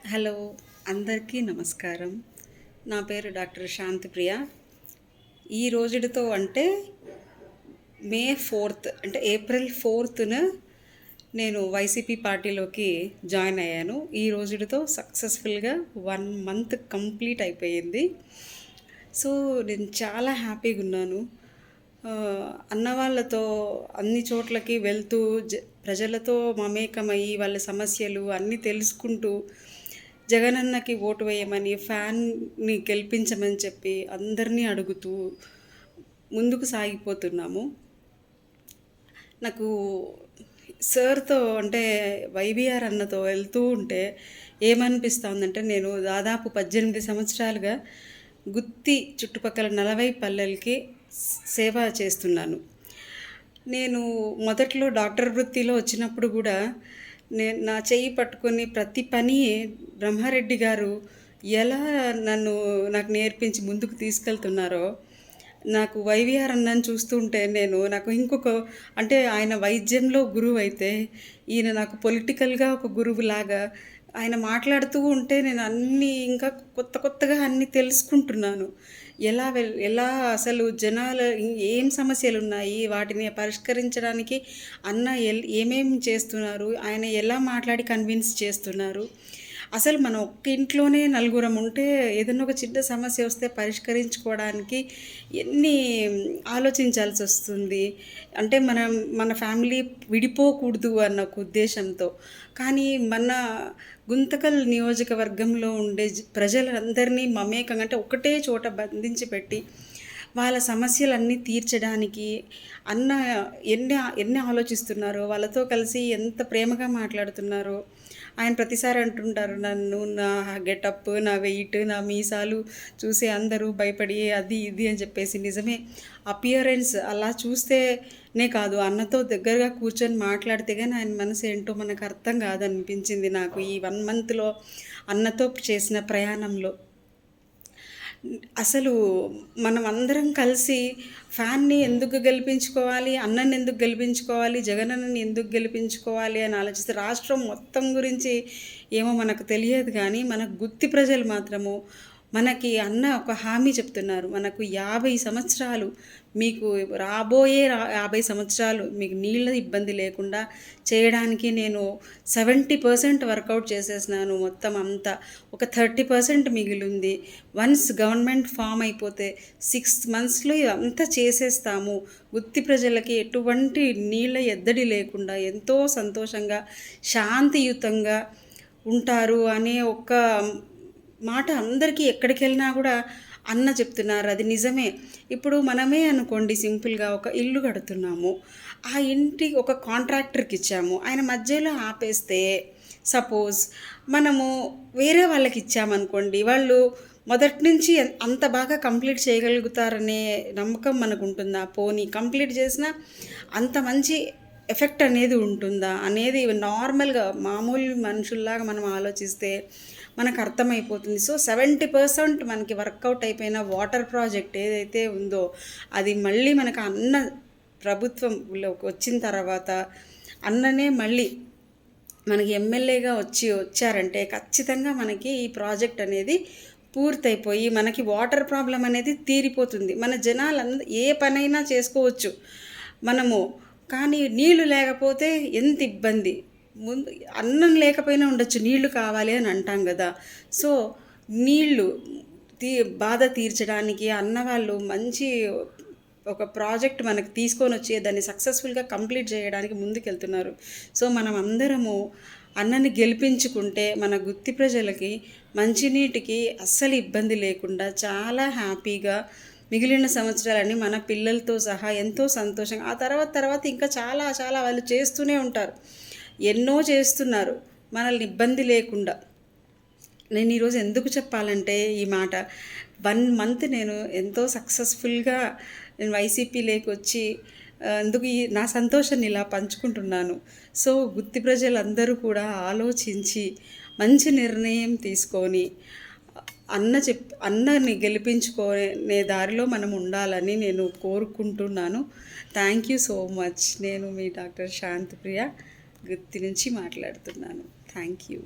Hello, అందరికీ నమస్కారం. నా పేరు డాక్టర్ శాంతిప్రియ. ఈ రోజుతో అంటే మే 4th అంటే ఏప్రిల్ 4థ్‌న నేను వైసీపీ పార్టీలోకి జాయిన్ అయ్యాను. ఈ రోజుతో సక్సెస్ఫుల్గా 1 మంత్ కంప్లీట్ అయిపోయింది. సో, నేను చాలా హ్యాపీగా ఉన్నాను. అన్న వాళ్ళతో అన్ని చోట్లకి వెళ్తూ ప్రజలతో మమేకమయ్యి వాళ్ళ సమస్యలు అన్నీ తెలుసుకుంటూ జగనన్నకి ఓటు వేయమని, ఫ్యాన్ని గెలిపించమని చెప్పి అందరినీ అడుగుతూ ముందుకు సాగిపోతున్నాము. నాకు సార్‌తో అంటే వైబీఆర్ అన్నతో వెళ్తూ ఉంటే ఏమనిపిస్తోందంటే, నేను దాదాపు 18 సంవత్సరాలుగా గుత్తి చుట్టుపక్కల 40 పల్లెలకి సేవ చేస్తున్నాను. నేను మొదట్లో డాక్టర్ వృత్తిలో వచ్చినప్పుడు కూడా నేను నా చెయ్యి పట్టుకొని ప్రతి పని బ్రహ్మారెడ్డి గారు ఎలా నాకు నేర్పించి ముందుకు తీసుకెళ్తున్నారో, నాకు వైవీఆర్ అన్నని చూస్తుంటే నాకు ఇంకొక అంటే ఆయన వైద్యంలో గురువైతే, ఈయన నాకు పొలిటికల్‌గా ఒక గురువులాగా ఆయన మాట్లాడుతూ ఉంటే నేను అన్నీ ఇంకా కొత్తగా అన్నీ తెలుసుకుంటున్నాను. ఎలా అసలు ఏం సమస్యలున్నాయి, వాటిని పరిష్కరించడానికి అన్న ఏమేమి చేస్తున్నారు, ఆయన ఎలా మాట్లాడి కన్విన్స్ చేస్తున్నారు. అసలు మనం ఒక్క ఇంట్లోనే నలుగురం ఉంటే ఏదైనా ఒక చిన్న సమస్య వస్తే పరిష్కరించుకోవడానికి ఎన్ని ఆలోచించాల్సొస్తుంది. అంటే మన ఫ్యామిలీ విడిపోకూడదు అన్న ఒక ఉద్దేశంతో. కానీ మన గుంతకల్ నియోజకవర్గంలో ఉండే ప్రజలందరినీ మమేకంగా అంటే ఒకటే చోట బంధించి పెట్టి వాళ్ళ సమస్యలన్నీ తీర్చడానికి అన్న ఎన్ని ఆలోచిస్తున్నారో, వాళ్ళతో కలిసి ఎంత ప్రేమగా మాట్లాడుతున్నారో. ఆయన ప్రతిసారి అంటుంటారు, నన్ను నా గెటప్, నా వెయిట్, నా మీసాలు చూసి అందరూ భయపడి అది ఇది అని చెప్పేసి. నిజమే, అపియరెన్స్ అలా చూస్తేనే కాదు, అన్నతో దగ్గరగా కూర్చొని మాట్లాడితే కానీ ఆయన మనసు ఏంటో మనకు అర్థం కాదనిపించింది నాకు ఈ 1 మంత్లో అన్నతో చేసిన ప్రయాణంలో. అసలు మనం అందరం కలిసి ఫ్యాన్‌ని ఎందుకు గెలిపించుకోవాలి, అన్నని ఎందుకు గెలిపించుకోవాలి, జగనన్నని ఎందుకు గెలిపించుకోవాలి అని ఆలోచిస్తే రాష్ట్రం మొత్తం గురించి ఏమో మనకు తెలియదు కానీ, మన గుత్తి ప్రజలు మాత్రము మనకి అన్న ఒక హామీ చెప్తున్నారు. మనకు 50 సంవత్సరాలు మీకు రాబోయే 50 సంవత్సరాలు మీకు నీళ్ళ ఇబ్బంది లేకుండా చేయడానికి నేను 70% వర్కౌట్ చేసేసినాను మొత్తం అంతా. ఒక 30% మిగిలుంది. వన్స్ గవర్నమెంట్ ఫామ్ అయిపోతే 6 మంత్స్‌లో ఇదంతా చేసేస్తాము. గుత్తి ప్రజలకి ఎటువంటి నీళ్ళ ఎద్దడి లేకుండా ఎంతో సంతోషంగా, శాంతియుతంగా ఉంటారు అనే ఒక మాట అందరికీ ఎక్కడికెళ్ళినా కూడా అన్న చెప్తున్నారు. అది నిజమే. ఇప్పుడు మనమే అనుకోండి, సింపుల్‌గా ఒక ఇల్లు కడుతున్నాము. ఆ ఇంటి ఒక కాంట్రాక్టర్‌కి ఇచ్చాము. ఆయన మధ్యలో ఆపేస్తే సపోజ్ మనము వేరే వాళ్ళకి ఇచ్చామనుకోండి, వాళ్ళు మొదటి నుంచి అంత బాగా కంప్లీట్ చేయగలుగుతారనే నమ్మకం మనకుంటుందా? పోనీ కంప్లీట్ చేసినా అంత మంచి ఎఫెక్ట్ అనేది ఉంటుందా అనేది నార్మల్‌గా మామూలు మనుషుల్లాగా మనం ఆలోచిస్తే మనకు అర్థమైపోతుంది. సో, 70% మనకి వర్కౌట్ అయిపోయిన వాటర్ ప్రాజెక్ట్ ఏదైతే ఉందో, అది మళ్ళీ మనకు అన్న ప్రభుత్వంలోకి వచ్చిన తర్వాత అన్ననే మళ్ళీ మనకి ఎమ్మెల్యేగా వచ్చారంటే ఖచ్చితంగా మనకి ఈ ప్రాజెక్ట్ అనేది పూర్తయిపోయి మనకి వాటర్ ప్రాబ్లం అనేది తీరిపోతుంది. మన ఏ పనైనా చేసుకోవచ్చు మనము. కానీ నీళ్లు లేకపోతే ఎంత ఇబ్బంది. ముందు అన్నం లేకపోయినా ఉండొచ్చు, నీళ్లు కావాలి అని అంటాం కదా. సో, నీళ్లు బాధ తీర్చడానికి అన్నవాళ్ళు మంచి ఒక ప్రాజెక్ట్ మనకు తీసుకొని వచ్చి దాన్ని సక్సెస్ఫుల్గా కంప్లీట్ చేయడానికి ముందుకెళ్తున్నారు. సో, మనం అందరము అన్నని గెలిపించుకుంటే మన గుత్తి ప్రజలకి మంచినీటికి అస్సలు ఇబ్బంది లేకుండా చాలా హ్యాపీగా మిగిలిన సంవత్సరాలన్నీ మన పిల్లలతో సహా ఎంతో సంతోషంగా ఆ తర్వాత ఇంకా చాలా చాలా వాళ్ళు చేస్తూనే ఉంటారు. ఎన్నో చేస్తున్నారు మనల్ని ఇబ్బంది లేకుండా. నేను ఈరోజు ఎందుకు చెప్పాలంటే ఈ మాట, 1 మంత్ నేను ఎంతో సక్సెస్ఫుల్గా నేను వైసీపీలోకి వచ్చి అందుకు నా సంతోషాన్ని ఇలా పంచుకుంటున్నాను. సో, గుత్తి ప్రజలందరూ కూడా ఆలోచించి మంచి నిర్ణయం తీసుకొని అన్నని గెలిపించుకునే దారిలో మనం ఉండాలని నేను కోరుకుంటున్నాను. Thank you so much. నేను మీ డాక్టర్ శాంతిప్రియ గుత్తి నుంచి మాట్లాడుతున్నాను. Thank you.